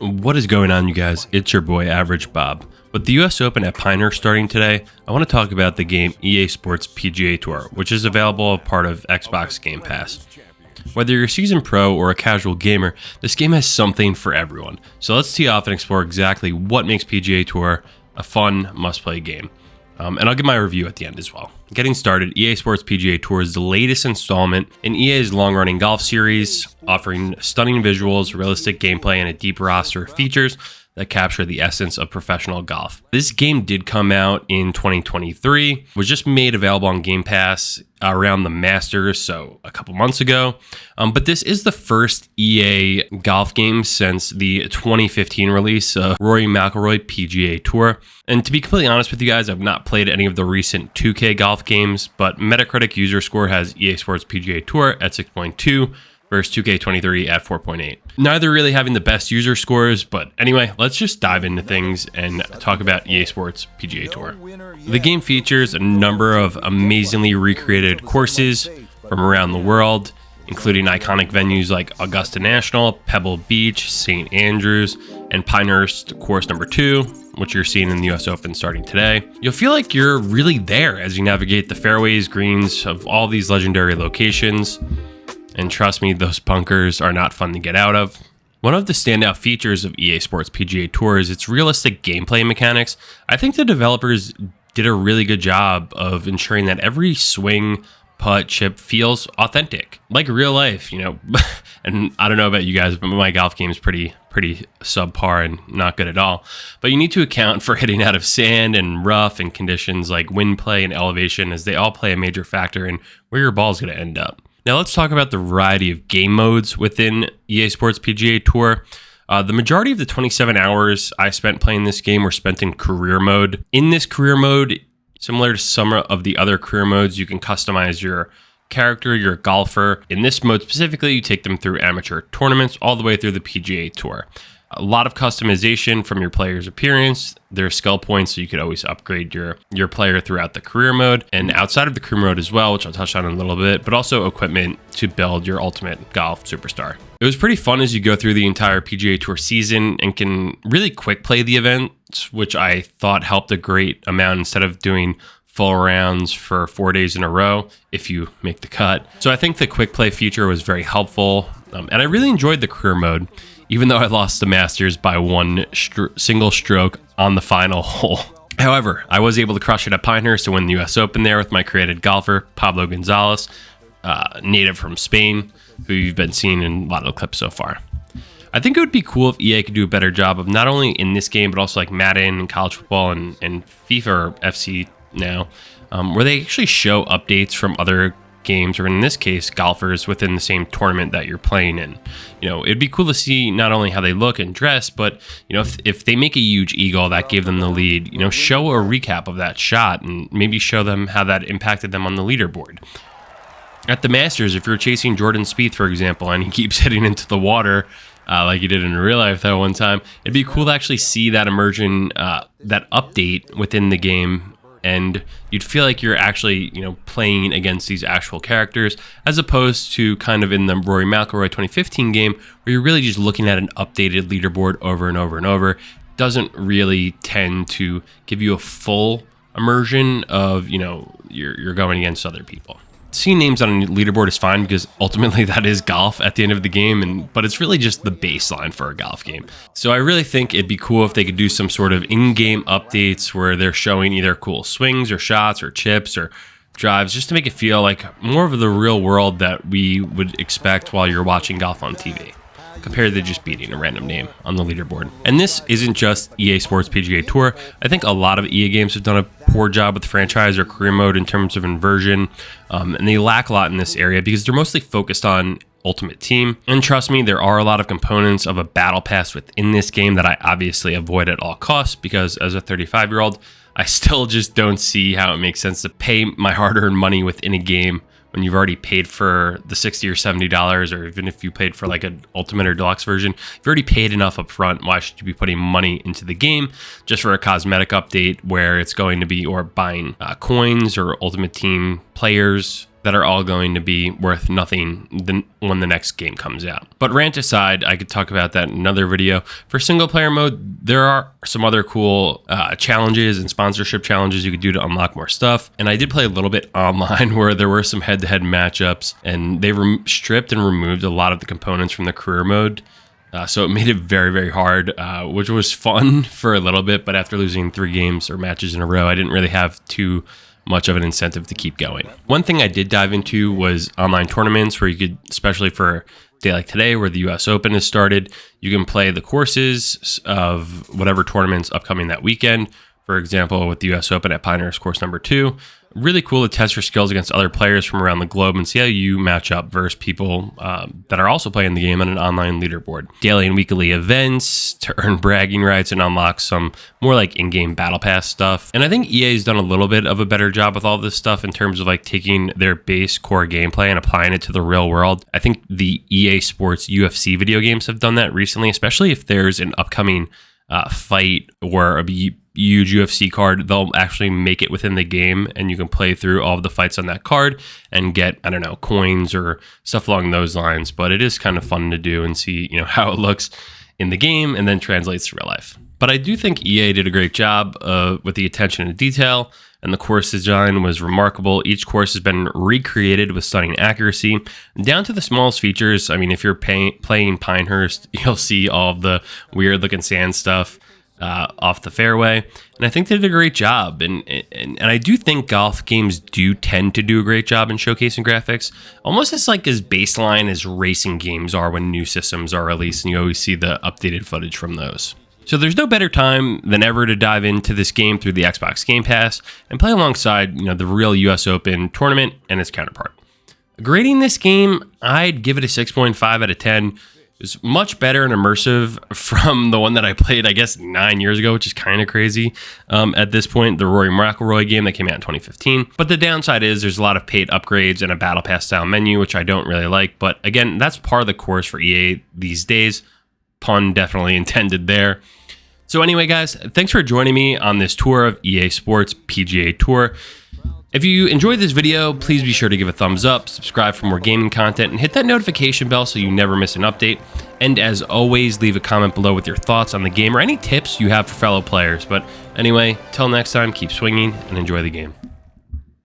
What is going on, you guys? It's your boy Average Bob. With the US Open at Pinehurst starting today, I want to talk about the game EA Sports PGA Tour, which is available as part of Xbox Game Pass. Whether you're a seasoned pro or a casual gamer, this game has something for everyone. So let's tee off and explore exactly what makes PGA Tour a fun, must-play game. And I'll give my review at the end as well. Getting started, EA Sports PGA Tour is the latest installment in EA's long-running golf series, offering stunning visuals, realistic gameplay, and a deep roster of features that capture the essence of professional golf. This game did come out in 2023, was just made available on Game Pass around the Masters, so a couple months ago. But this is the first EA golf game since the 2015 release of Rory McIlroy PGA Tour. And to be completely honest with you guys, I've not played any of the recent 2K golf games, but Metacritic user score has EA Sports PGA Tour at 6.2, versus 2K23 at 4.8. Neither really having the best user scores, but anyway, let's just dive into things and talk about EA Sports PGA Tour. The game features a number of amazingly recreated courses from around the world, including iconic venues like Augusta National, Pebble Beach, St. Andrews, and Pinehurst course number 2, which you're seeing in the US Open starting today. You'll feel like you're really there as you navigate the fairways, greens of all these legendary locations. And trust me, those bunkers are not fun to get out of. One of the standout features of EA Sports PGA Tour is its realistic gameplay mechanics. I think the developers did a really good job of ensuring that every swing, putt, chip feels authentic, like real life, you know. And I don't know about you guys, but my golf game is pretty subpar and not good at all. But you need to account for hitting out of sand and rough and conditions like wind play and elevation, as they all play a major factor in where your ball is going to end up. Now let's talk about the variety of game modes within EA Sports PGA Tour. The majority of the 27 hours I spent playing this game were spent in career mode. In this career mode, similar to some of the other career modes, you can customize your character, your golfer. In this mode specifically, you take them through amateur tournaments all the way through the PGA Tour. A lot of customization from your player's appearance, their skill points, so you could always upgrade your player throughout the career mode, and outside of the career mode as well, which I'll touch on in a little bit, but also equipment to build your ultimate golf superstar. It was pretty fun as you go through the entire PGA Tour season and can really quick play the events, which I thought helped a great amount instead of doing full rounds for 4 days in a row if you make the cut. So I think the quick play feature was very helpful, and I really enjoyed the career mode, even though I lost the Masters by one single stroke on the final hole. However, I was able to crush it at Pinehurst to win the US Open there with my created golfer, Pablo Gonzalez, native from Spain, who you've been seeing in a lot of the clips so far. I think it would be cool if EA could do a better job of not only in this game, but also like Madden and college football and FIFA or FC now, where they actually show updates from other games, or in this case, golfers within the same tournament that you're playing in. You know, it'd be cool to see not only how they look and dress, but, you know, if they make a huge eagle that gave them the lead, you know, show a recap of that shot and maybe show them how that impacted them on the leaderboard. At the Masters, if you're chasing Jordan Spieth, for example, and he keeps hitting into the water, like he did in real life that one time, it'd be cool to actually see that immersion, that update within the game. And you'd feel like you're actually, you know, playing against these actual characters, as opposed to kind of in the Rory McIlroy 2015 game, where you're really just looking at an updated leaderboard over and over and over. Doesn't really tend to give you a full immersion of, you know, you're going against other people. Seeing names on a leaderboard is fine because ultimately that is golf at the end of the game, but it's really just the baseline for a golf game. So I really think it'd be cool if they could do some sort of in-game updates where they're showing either cool swings or shots or chips or drives, just to make it feel like more of the real world that we would expect while you're watching golf on TV, compared to just beating a random name on the leaderboard. And this isn't just EA Sports PGA Tour. I think a lot of EA games have done a poor job with franchise or career mode in terms of inversion, and they lack a lot in this area because they're mostly focused on Ultimate Team. And trust me, there are a lot of components of a battle pass within this game that I obviously avoid at all costs, because as a 35-year-old, I still just don't see how it makes sense to pay my hard-earned money within a game when you've already paid for the $60 or $70, or even if you paid for like an ultimate or deluxe version, you've already paid enough up front. Why should you be putting money into the game just for a cosmetic update where it's going to be, or buying coins or ultimate team players that are all going to be worth nothing when the next game comes out. But rant aside, I could talk about that in another video. For single player mode, there are some other cool challenges and sponsorship challenges you could do to unlock more stuff. And I did play a little bit online where there were some head-to-head matchups, and they stripped and removed a lot of the components from the career mode. So it made it very, very hard, which was fun for a little bit. But after losing 3 games or matches in a row, I didn't really have too much of an incentive to keep going. One thing I did dive into was online tournaments where you could, especially for a day like today where the US Open has started, you can play the courses of whatever tournaments upcoming that weekend. For example, with the US Open at Pinehurst course number 2, really cool to test your skills against other players from around the globe and see how you match up versus people that are also playing the game on an online leaderboard. Daily and weekly events to earn bragging rights and unlock some more like in-game battle pass stuff. And I think EA's done a little bit of a better job with all this stuff in terms of like taking their base core gameplay and applying it to the real world. I think the EA Sports UFC video games have done that recently, especially if there's an upcoming fight or a huge UFC card. They'll actually make it within the game and you can play through all of the fights on that card and get, I don't know, coins or stuff along those lines. But it is kind of fun to do and see, you know, how it looks in the game and then translates to real life. But I do think EA did a great job with the attention to detail, and the course design was remarkable. Each course has been recreated with stunning accuracy, down to the smallest features. I mean, if you're playing Pinehurst, you'll see all of the weird looking sand stuff off the fairway, and I think they did a great job. And I do think golf games do tend to do a great job in showcasing graphics, almost as baseline as racing games are when new systems are released, and you always see the updated footage from those. So there's no better time than ever to dive into this game through the Xbox Game Pass and play alongside, you know, the real US Open tournament and its counterpart. Grading this game, I'd give it a 6.5 out of 10. It's much better and immersive from the one that I played, I guess, 9 years ago, which is kind of crazy at this point, the Rory McIlroy game that came out in 2015. But the downside is there's a lot of paid upgrades and a Battle Pass style menu, which I don't really like. But again, that's part of the course for EA these days. Pun definitely intended there. So anyway, guys, thanks for joining me on this tour of EA Sports PGA Tour. If you enjoyed this video, please be sure to give a thumbs up, subscribe for more gaming content, and hit that notification bell so you never miss an update. And as always, leave a comment below with your thoughts on the game or any tips you have for fellow players. But anyway, till next time, keep swinging and enjoy the game.